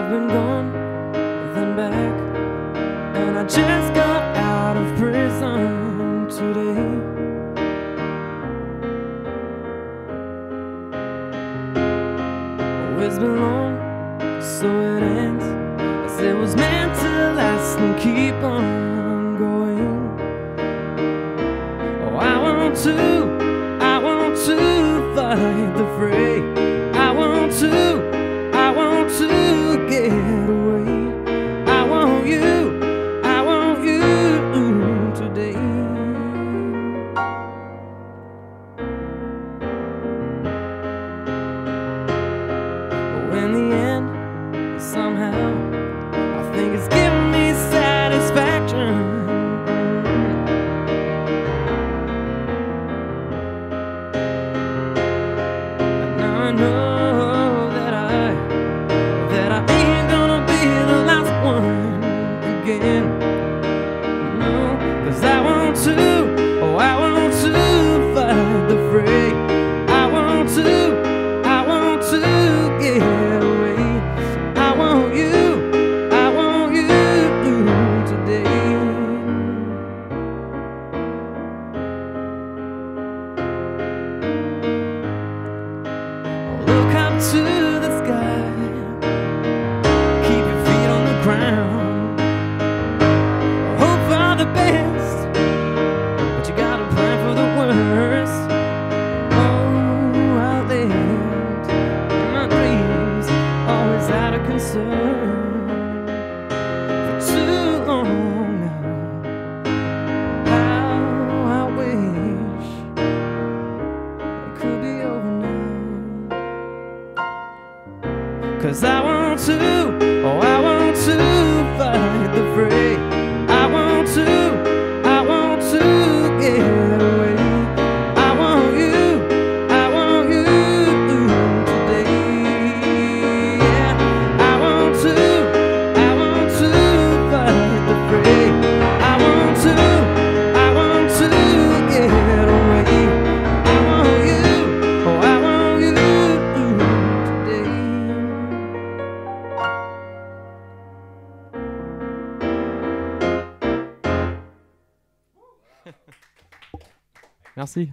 I've been gone, then back, and I just got out of prison today. Oh, it's been long, so it ends, as it was meant to last and keep on going. Oh, I want to fight the fray. I want to get away. I want you today. Oh, in the end, somehow, I think it's giving me satisfaction. I know that I ain't gonna be the last one again. No, 'cause I want to fight the fray. I want to get away. I want you today. Look up to the sky, keep your feet on the ground, hope for the best, but you gotta plan for the worst. Oh, I lived in my dreams, always out of concern, for too long now. How I wish it could be over now. 'Cause I want to fight the fray. I want to get away. I want you today. Yeah, I want to fight the fray. I want to get away. I want you today. Merci.